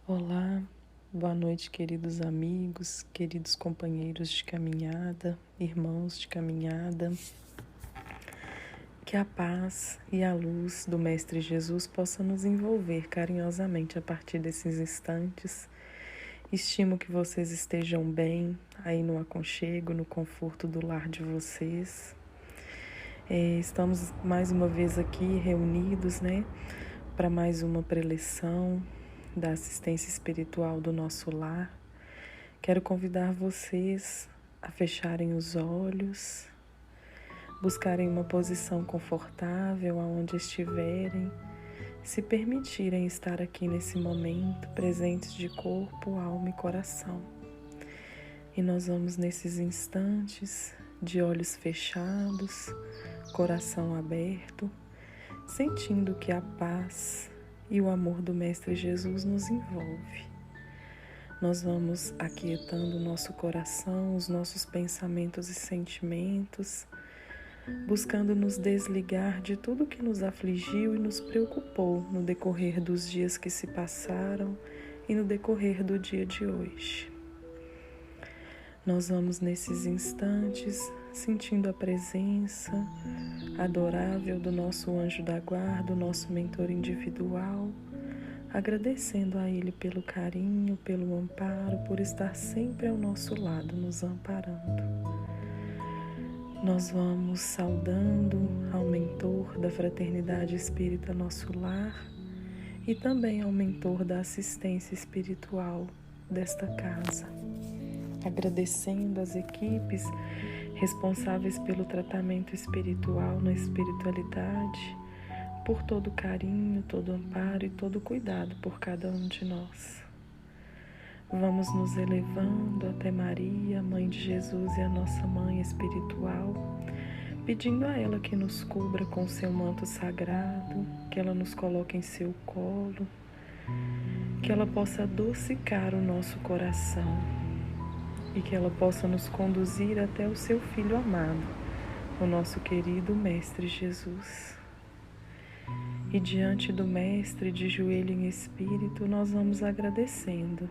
Olá, boa noite, queridos amigos, queridos companheiros de caminhada, irmãos de caminhada. Que a paz e a luz do Mestre Jesus possa nos envolver carinhosamente a partir desses instantes. Estimo que vocês estejam bem aí no aconchego, no conforto do lar de vocês. Estamos mais uma vez aqui reunidos, para mais uma preleção da assistência espiritual do nosso lar. Quero convidar vocês a fecharem os olhos, buscarem uma posição confortável aonde estiverem, se permitirem estar aqui nesse momento, presentes de corpo, alma e coração. E nós vamos nesses instantes, de olhos fechados, coração aberto, sentindo que a paz e o amor do Mestre Jesus nos envolve. Nós vamos aquietando o nosso coração, os nossos pensamentos e sentimentos, buscando nos desligar de tudo que nos afligiu e nos preocupou no decorrer dos dias que se passaram e no decorrer do dia de hoje. Nós vamos nesses instantes sentindo a presença adorável do nosso anjo da guarda, o nosso mentor individual, agradecendo a ele pelo carinho, pelo amparo, por estar sempre ao nosso lado, nos amparando. Nós vamos saudando ao mentor da Fraternidade Espírita Nosso Lar e também ao mentor da assistência espiritual desta casa, agradecendo as equipes responsáveis pelo tratamento espiritual na espiritualidade, por todo o carinho, todo o amparo e todo o cuidado por cada um de nós. Vamos nos elevando até Maria, Mãe de Jesus e a nossa Mãe espiritual, pedindo a ela que nos cubra com seu manto sagrado, que ela nos coloque em seu colo, que ela possa adocicar o nosso coração e que ela possa nos conduzir até o seu Filho amado, o nosso querido Mestre Jesus. E diante do Mestre, de joelho em espírito, nós vamos agradecendo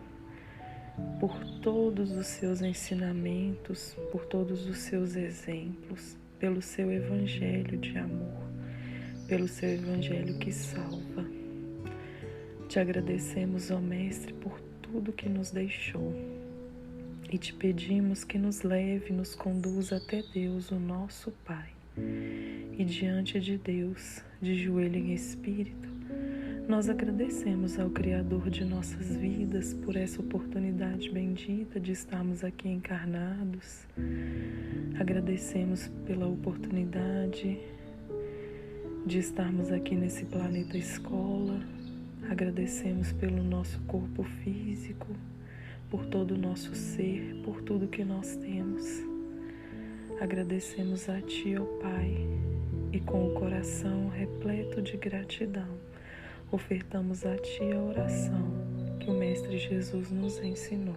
por todos os seus ensinamentos, por todos os seus exemplos, pelo seu evangelho de amor, pelo seu evangelho que salva. Te agradecemos, ó Mestre, por tudo que nos deixou e te pedimos que nos leve, nos conduza até Deus, o nosso Pai. E diante de Deus, de joelho em espírito, nós agradecemos ao Criador de nossas vidas por essa oportunidade bendita de estarmos aqui encarnados. Agradecemos pela oportunidade de estarmos aqui nesse planeta escola. Agradecemos pelo nosso corpo físico, por todo o nosso ser, por tudo que nós temos. Agradecemos a Ti, ó Pai, e com o coração repleto de gratidão, ofertamos a Ti a oração que o Mestre Jesus nos ensinou.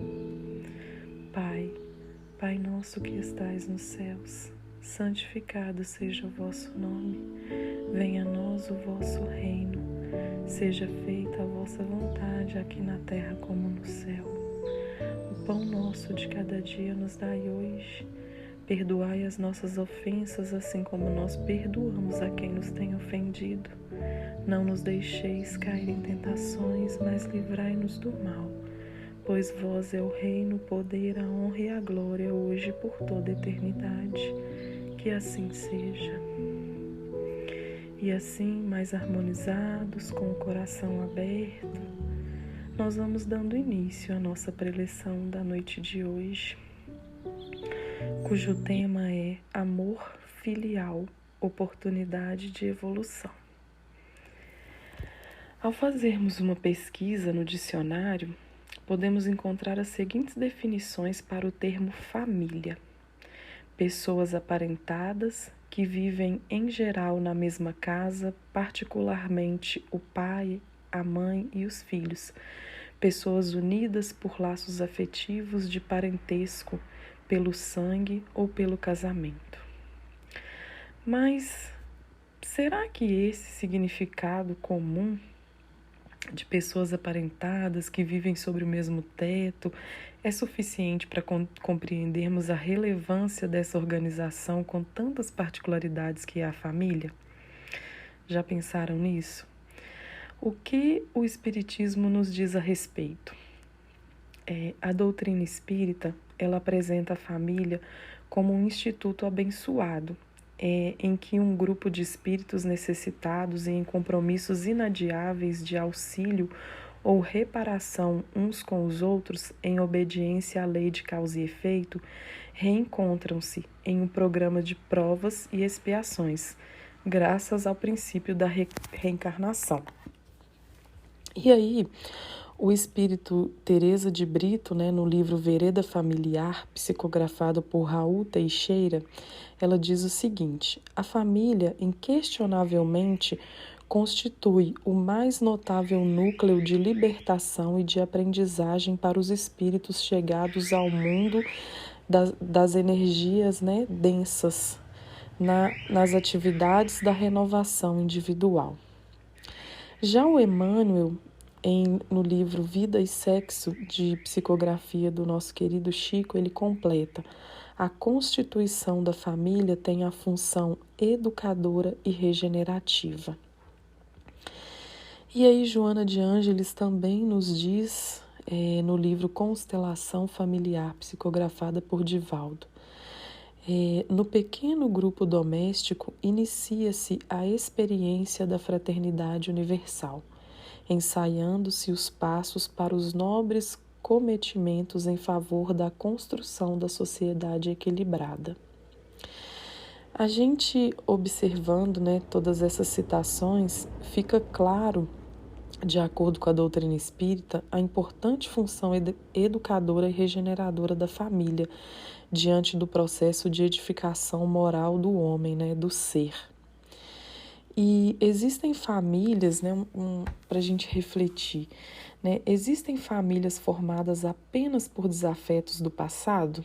Pai nosso que estais nos céus, santificado seja o vosso nome. Venha a nós o vosso reino. Seja feita a vossa vontade, aqui na terra como no céu. O pão nosso de cada dia nos dai hoje. Perdoai as nossas ofensas, assim como nós perdoamos a quem nos tem ofendido. Não nos deixeis cair em tentações, mas livrai-nos do mal. Pois vós é o reino, o poder, a honra e a glória, hoje e por toda a eternidade. Que assim seja. E assim, mais harmonizados, com o coração aberto, nós vamos dando início à nossa preleção da noite de hoje, cujo tema é Amor Filial, Oportunidade de Evolução. Ao fazermos uma pesquisa no dicionário, podemos encontrar as seguintes definições para o termo família: pessoas aparentadas que vivem em geral na mesma casa, particularmente o pai, a mãe e os filhos, pessoas unidas por laços afetivos de parentesco, pelo sangue ou pelo casamento. Mas será que esse significado comum de pessoas aparentadas que vivem sobre o mesmo teto é suficiente para compreendermos a relevância dessa organização com tantas particularidades que é a família? Já pensaram nisso? O que o Espiritismo nos diz a respeito? A doutrina espírita, ela apresenta a família como um instituto abençoado, em que um grupo de espíritos necessitados e em compromissos inadiáveis de auxílio ou reparação uns com os outros, em obediência à lei de causa e efeito, reencontram-se em um programa de provas e expiações, graças ao princípio da reencarnação. E aí, o espírito Teresa de Brito, no livro Vereda Familiar, psicografado por Raul Teixeira, ela diz o seguinte: a família, inquestionavelmente, constitui o mais notável núcleo de libertação e de aprendizagem para os espíritos chegados ao mundo das energias densas, nas atividades da renovação individual. Já o Emmanuel, no livro Vida e Sexo, de psicografia do nosso querido Chico, ele completa: a constituição da família tem a função educadora e regenerativa. E aí Joana de Ângeles também nos diz, no livro Constelação Familiar, psicografada por Divaldo: no pequeno grupo doméstico inicia-se a experiência da fraternidade universal, ensaiando-se os passos para os nobres cometimentos em favor da construção da sociedade equilibrada. A gente observando todas essas citações, fica claro, de acordo com a doutrina espírita, a importante função educadora e regeneradora da família diante do processo de edificação moral do homem, do ser. E existem famílias, para a gente refletir, existem famílias formadas apenas por desafetos do passado?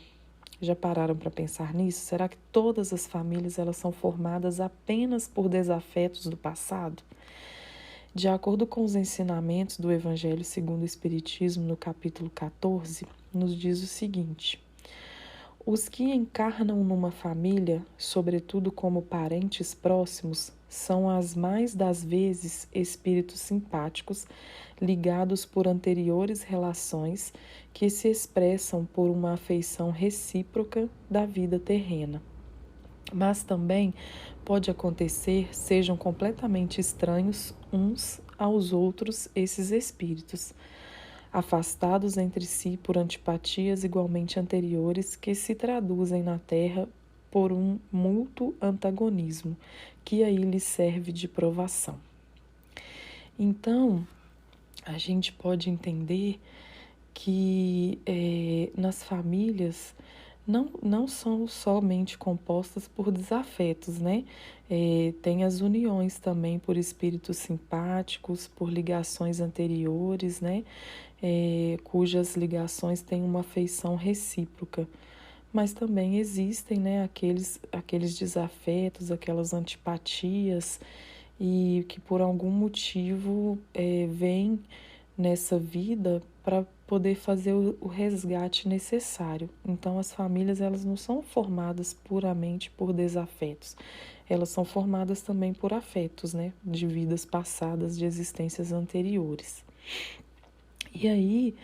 Já pararam para pensar nisso? Será que todas as famílias elas são formadas apenas por desafetos do passado? De acordo com os ensinamentos do Evangelho segundo o Espiritismo, no capítulo 14, nos diz o seguinte: os que encarnam numa família, sobretudo como parentes próximos, são as mais das vezes espíritos simpáticos, ligados por anteriores relações que se expressam por uma afeição recíproca da vida terrena. Mas também pode acontecer sejam completamente estranhos uns aos outros esses espíritos, afastados entre si por antipatias igualmente anteriores que se traduzem na Terra por um mútuo antagonismo, que aí lhes serve de provação. Então, a gente pode entender que nas famílias não são somente compostas por desafetos, tem as uniões também por espíritos simpáticos, por ligações anteriores, cujas ligações têm uma afeição recíproca. Mas também existem aqueles desafetos, aquelas antipatias, e que por algum motivo vêm nessa vida para poder fazer o resgate necessário. Então, as famílias elas não são formadas puramente por desafetos, elas são formadas também por afetos, de vidas passadas, de existências anteriores. E aí,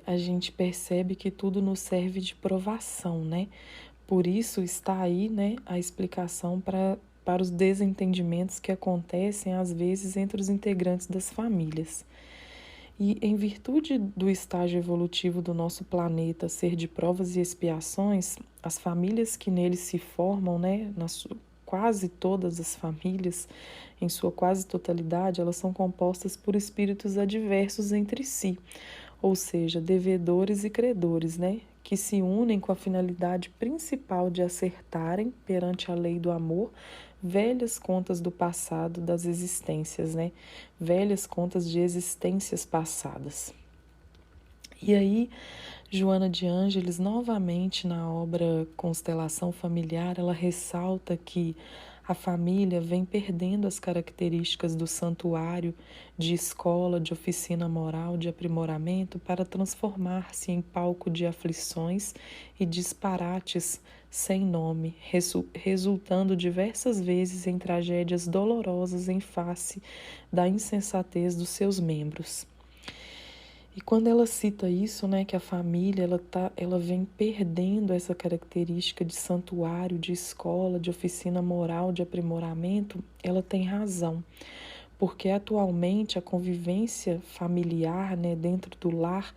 a gente percebe que tudo nos serve de provação, Por isso está aí, a explicação para os desentendimentos que acontecem, às vezes, entre os integrantes das famílias. E em virtude do estágio evolutivo do nosso planeta ser de provas e expiações, as famílias que nele se formam, quase todas as famílias, em sua quase totalidade, elas são compostas por espíritos adversos entre si, ou seja, devedores e credores, que se unem com a finalidade principal de acertarem, perante a lei do amor, velhas contas do passado das existências, velhas contas de existências passadas. E aí, Joana de Ângeles, novamente na obra Constelação Familiar, ela ressalta que A família vem perdendo as características do santuário, de escola, de oficina moral, de aprimoramento, para transformar-se em palco de aflições e disparates sem nome, resultando diversas vezes em tragédias dolorosas em face da insensatez dos seus membros. E quando ela cita isso, né, que a família ela vem perdendo essa característica de santuário, de escola, de oficina moral, de aprimoramento, ela tem razão, porque atualmente a convivência familiar, né, dentro do lar,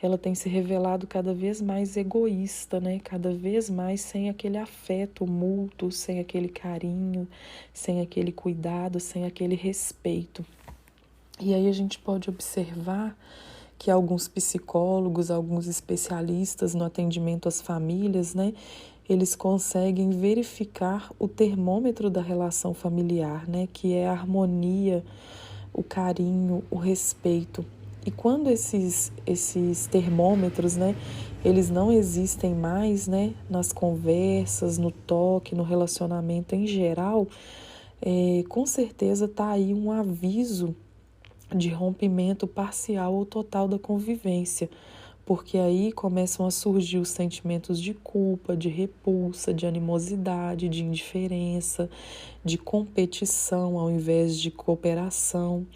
ela tem se revelado cada vez mais egoísta, né, cada vez mais sem aquele afeto mútuo, sem aquele carinho, sem aquele cuidado, sem aquele respeito. E aí a gente pode observar que alguns psicólogos, alguns especialistas no atendimento às famílias, né, eles conseguem verificar o termômetro da relação familiar, né, que é a harmonia, o carinho, o respeito. E quando esses termômetros, né, eles não existem mais, né, nas conversas, no toque, no relacionamento em geral, com certeza está aí um aviso de rompimento parcial ou total da convivência, porque aí começam a surgir os sentimentos de culpa, de repulsa, de animosidade, de indiferença, de competição ao invés de cooperação,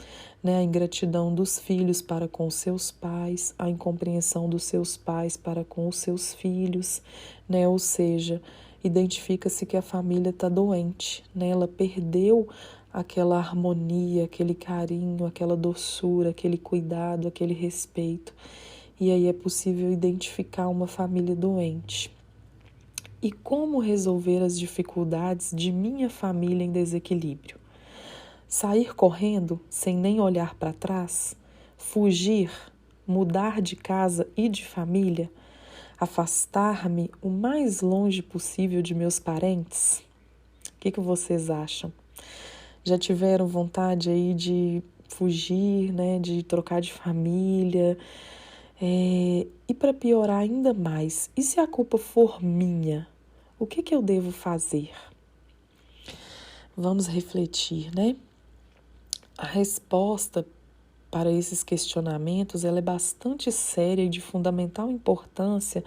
né? A ingratidão dos filhos para com os seus pais, a incompreensão dos seus pais para com os seus filhos, né? Ou seja, identifica-se que a família está doente, né? Ela perdeu aquela harmonia, aquele carinho, aquela doçura, aquele cuidado, aquele respeito. E aí é possível identificar uma família doente. E como resolver as dificuldades de minha família em desequilíbrio? Sair correndo sem nem olhar para trás? Fugir? Mudar de casa e de família? Afastar-me o mais longe possível de meus parentes? O que vocês acham? Já tiveram vontade aí de fugir, né, de trocar de família? E para piorar ainda mais, e se a culpa for minha? O que eu devo fazer? Vamos refletir, né? A resposta para esses questionamentos ela é bastante séria e de fundamental importância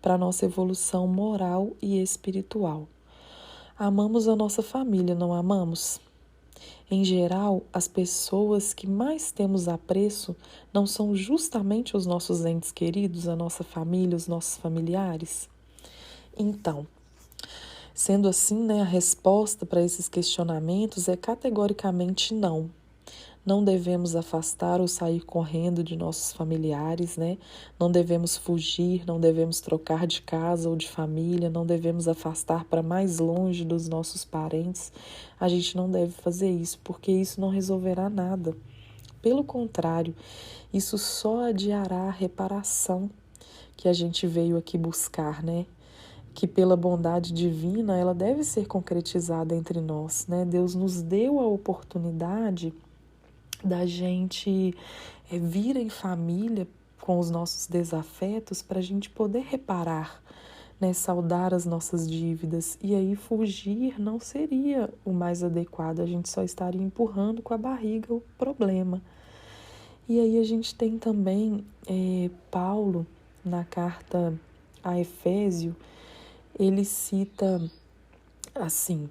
para a nossa evolução moral e espiritual. Amamos a nossa família, não amamos? Em geral, as pessoas que mais temos apreço não são justamente os nossos entes queridos, a nossa família, os nossos familiares? Então, sendo assim, né, a resposta para esses questionamentos é categoricamente não. Não devemos afastar ou sair correndo de nossos familiares, né? Não devemos fugir, não devemos trocar de casa ou de família, não devemos afastar para mais longe dos nossos parentes. A gente não deve fazer isso, porque isso não resolverá nada. Pelo contrário, isso só adiará a reparação que a gente veio aqui buscar, né? Que pela bondade divina ela deve ser concretizada entre nós, né? Deus nos deu a oportunidade da gente vir em família com os nossos desafetos para a gente poder reparar, né, saldar as nossas dívidas. E aí fugir não seria o mais adequado, a gente só estaria empurrando com a barriga o problema. E aí a gente tem também Paulo, na carta a Efésio, ele cita assim: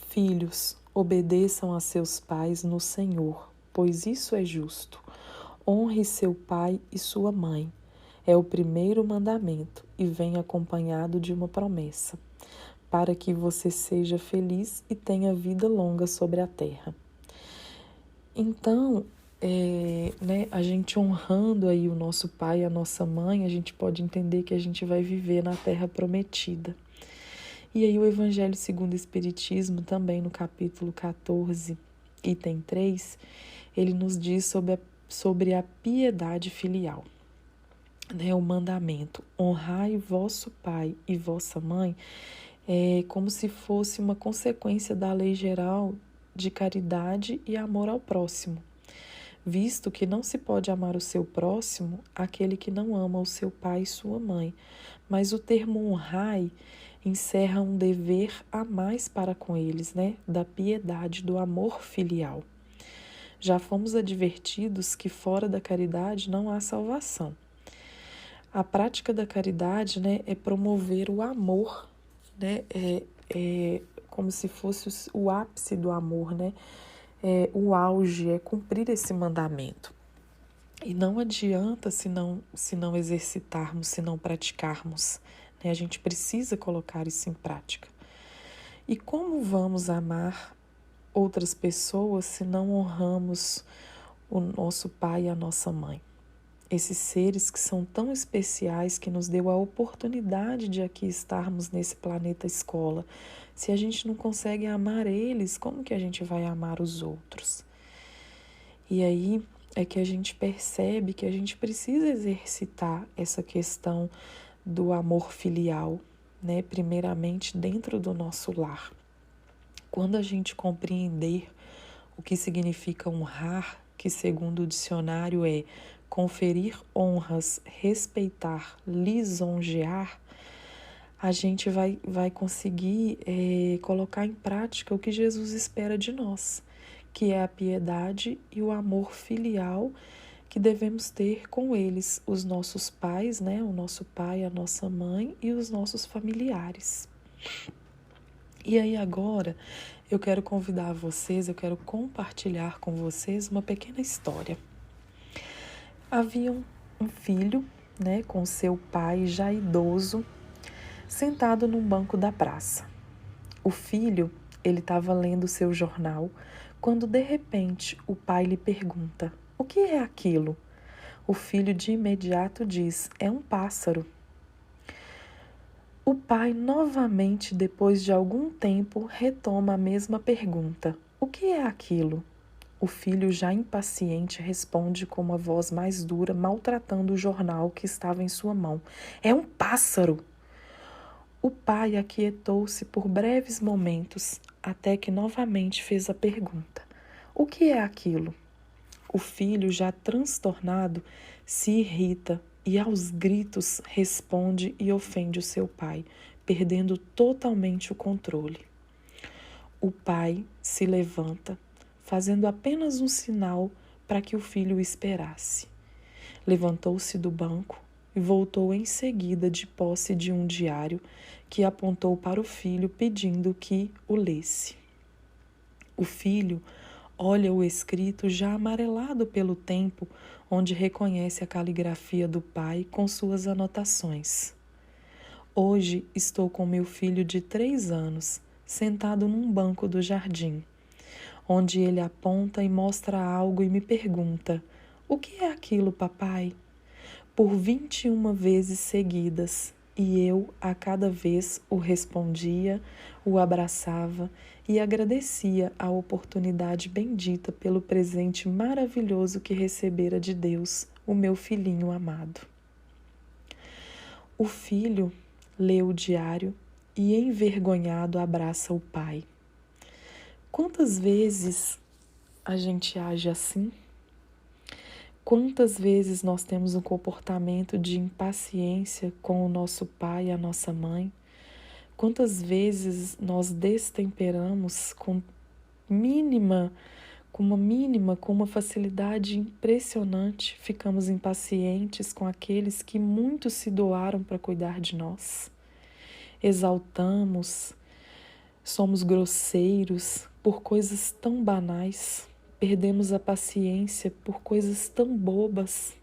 filhos, obedeçam a seus pais no Senhor, pois isso é justo. Honre seu pai e sua mãe. É o primeiro mandamento e vem acompanhado de uma promessa, para que você seja feliz e tenha vida longa sobre a terra. Então, né, a gente honrando aí o nosso pai e a nossa mãe, a gente pode entender que a gente vai viver na terra prometida. E aí o Evangelho segundo o Espiritismo, também no capítulo 14, item 3, ele nos diz sobre a piedade filial. Né, o mandamento, honrai vosso pai e vossa mãe, é como se fosse uma consequência da lei geral de caridade e amor ao próximo, visto que não se pode amar o seu próximo aquele que não ama o seu pai e sua mãe. Mas o termo honrai encerra um dever a mais para com eles, né? Da piedade, do amor filial. Já fomos advertidos que fora da caridade não há salvação. A prática da caridade, né, é promover o amor, né? É como se fosse o ápice do amor, né? O auge, é cumprir esse mandamento. E não adianta se não exercitarmos, se não praticarmos, né? A gente precisa colocar isso em prática. E como vamos amar outras pessoas se não honramos o nosso pai e a nossa mãe? Esses seres que são tão especiais, que nos deu a oportunidade de aqui estarmos nesse planeta escola. Se a gente não consegue amar eles, como que a gente vai amar os outros? E aí é que a gente percebe que a gente precisa exercitar essa questão do amor filial, né? Primeiramente dentro do nosso lar. Quando a gente compreender o que significa honrar, que segundo o dicionário é conferir honras, respeitar, lisonjear, a gente vai conseguir colocar em prática o que Jesus espera de nós, que é a piedade e o amor filial que devemos ter com eles, os nossos pais, né? O nosso pai, a nossa mãe e os nossos familiares. E aí agora eu quero convidar vocês, eu quero compartilhar com vocês uma pequena história. Havia um filho, né, com seu pai já idoso, sentado num banco da praça. O filho, ele estava lendo seu jornal, quando de repente o pai lhe pergunta: "O que é aquilo?" O filho de imediato diz: "É um pássaro." O pai novamente, depois de algum tempo, retoma a mesma pergunta: "O que é aquilo?" O filho, já impaciente, responde com uma voz mais dura, maltratando o jornal que estava em sua mão: "É um pássaro!" O pai aquietou-se por breves momentos, até que novamente fez a pergunta: "O que é aquilo?" O filho, já transtornado, se irrita e aos gritos responde e ofende o seu pai, perdendo totalmente o controle. O pai se levanta, fazendo apenas um sinal para que o filho o esperasse. Levantou-se do banco e voltou em seguida de posse de um diário que apontou para o filho pedindo que o lesse. O filho olha o escrito já amarelado pelo tempo, onde reconhece a caligrafia do pai com suas anotações. Hoje estou com meu filho de 3 anos, sentado num banco do jardim, onde ele aponta e mostra algo e me pergunta: "O que é aquilo, papai?" Por 21 vezes seguidas, e eu a cada vez o respondia, o abraçava e agradecia a oportunidade bendita pelo presente maravilhoso que recebera de Deus, o meu filhinho amado. O filho lê o diário e, envergonhado, abraça o pai. Quantas vezes a gente age assim? Quantas vezes nós temos um comportamento de impaciência com o nosso pai e a nossa mãe? Quantas vezes nós destemperamos com uma facilidade impressionante, ficamos impacientes com aqueles que muito se doaram para cuidar de nós? Exaltamos, somos grosseiros por coisas tão banais. Perdemos a paciência por coisas tão bobas.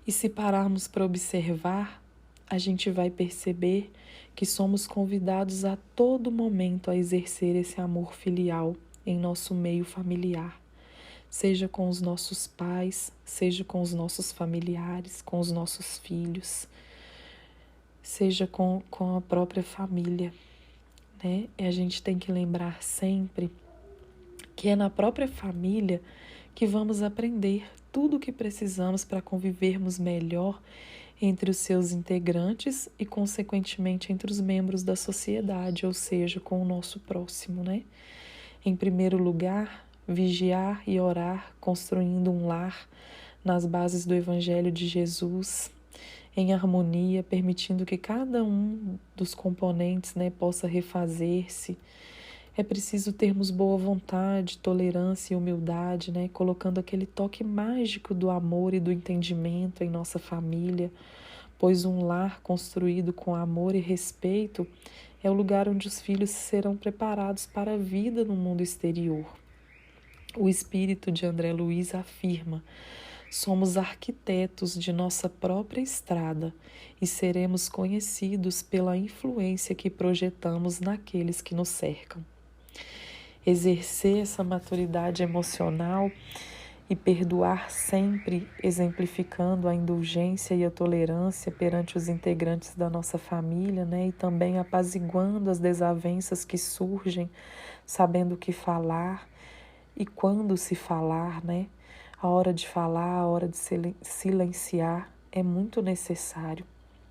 E se pararmos para observar, a gente vai perceber que somos convidados a todo momento a exercer esse amor filial em nosso meio familiar, seja com os nossos pais, seja com os nossos familiares, com os nossos filhos, seja com a própria família, né? E a gente tem que lembrar sempre que é na própria família que vamos aprender tudo o que precisamos para convivermos melhor entre os seus integrantes e, consequentemente, entre os membros da sociedade, ou seja, com o nosso próximo, né? Em primeiro lugar, vigiar e orar, construindo um lar nas bases do Evangelho de Jesus. em harmonia, permitindo que cada um dos componentes, né, possa refazer-se. É preciso termos boa vontade, tolerância e humildade, né, colocando aquele toque mágico do amor e do entendimento em nossa família, pois um lar construído com amor e respeito é o lugar onde os filhos serão preparados para a vida no mundo exterior. O espírito de André Luiz afirma: somos arquitetos de nossa própria estrada e seremos conhecidos pela influência que projetamos naqueles que nos cercam. Exercer essa maturidade emocional e perdoar sempre, exemplificando a indulgência e a tolerância perante os integrantes da nossa família, né? E também apaziguando as desavenças que surgem, sabendo o que falar e quando se falar, né? A hora de falar, a hora de silenciar é muito necessário.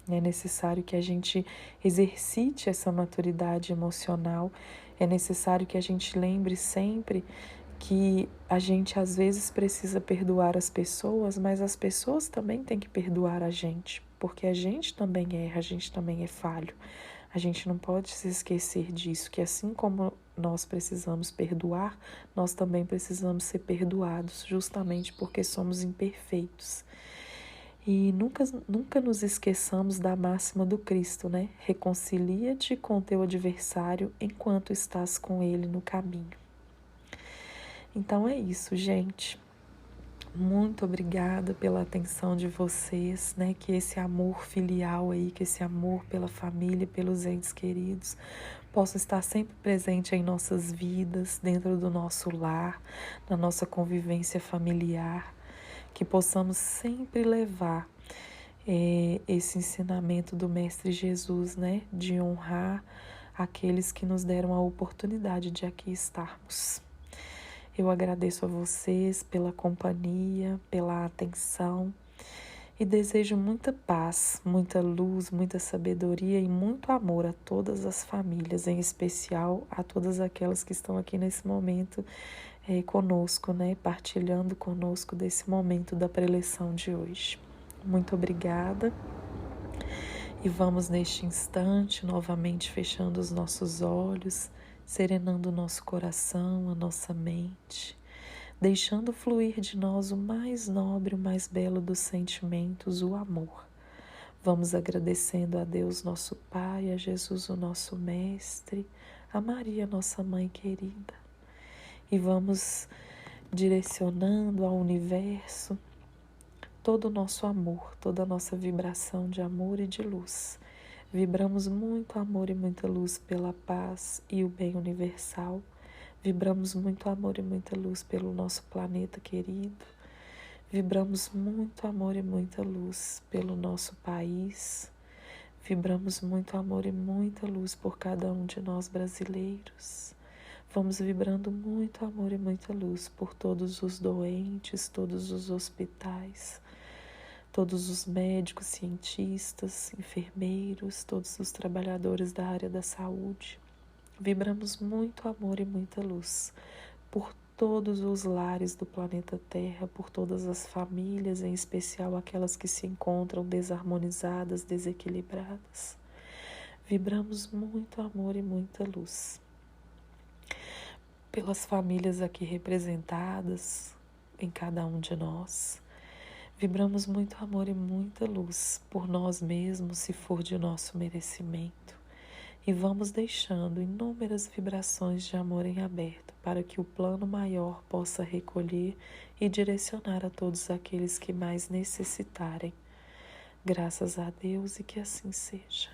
É necessário que a gente exercite essa maturidade emocional. É necessário que a gente lembre sempre que a gente às vezes precisa perdoar as pessoas, mas as pessoas também têm que perdoar a gente, porque a gente também erra, a gente também é falho. A gente não pode se esquecer disso, que assim como nós precisamos perdoar, nós também precisamos ser perdoados, justamente porque somos imperfeitos. E nunca nos esqueçamos da máxima do Cristo, né? Reconcilia-te com teu adversário enquanto estás com ele no caminho. Então é isso, gente. Muito obrigada pela atenção de vocês, né? Que esse amor filial aí, que esse amor pela família, pelos entes queridos, possa estar sempre presente em nossas vidas, dentro do nosso lar, na nossa convivência familiar, que possamos sempre levar esse ensinamento do Mestre Jesus, né? De honrar aqueles que nos deram a oportunidade de aqui estarmos. Eu agradeço a vocês pela companhia, pela atenção e desejo muita paz, muita luz, muita sabedoria e muito amor a todas as famílias, em especial a todas aquelas que estão aqui nesse momento conosco, né, partilhando conosco desse momento da preleção de hoje. Muito obrigada. E vamos neste instante novamente fechando os nossos olhos, serenando o nosso coração, a nossa mente, deixando fluir de nós o mais nobre, o mais belo dos sentimentos, o amor. Vamos agradecendo a Deus, nosso Pai, a Jesus, o nosso Mestre, a Maria, nossa Mãe querida. E vamos direcionando ao universo todo o nosso amor, toda a nossa vibração de amor e de luz. Vibramos muito amor e muita luz pela paz e o bem universal. Vibramos muito amor e muita luz pelo nosso planeta querido. Vibramos muito amor e muita luz pelo nosso país. Vibramos muito amor e muita luz por cada um de nós brasileiros. Vamos vibrando muito amor e muita luz por todos os doentes, todos os hospitais, todos os médicos, cientistas, enfermeiros, todos os trabalhadores da área da saúde. Vibramos muito amor e muita luz por todos os lares do planeta Terra, por todas as famílias, em especial aquelas que se encontram desarmonizadas, desequilibradas. Vibramos muito amor e muita luz pelas famílias aqui representadas em cada um de nós. Vibramos muito amor e muita luz por nós mesmos, se for de nosso merecimento. E vamos deixando inúmeras vibrações de amor em aberto para que o plano maior possa recolher e direcionar a todos aqueles que mais necessitarem. Graças a Deus e que assim seja.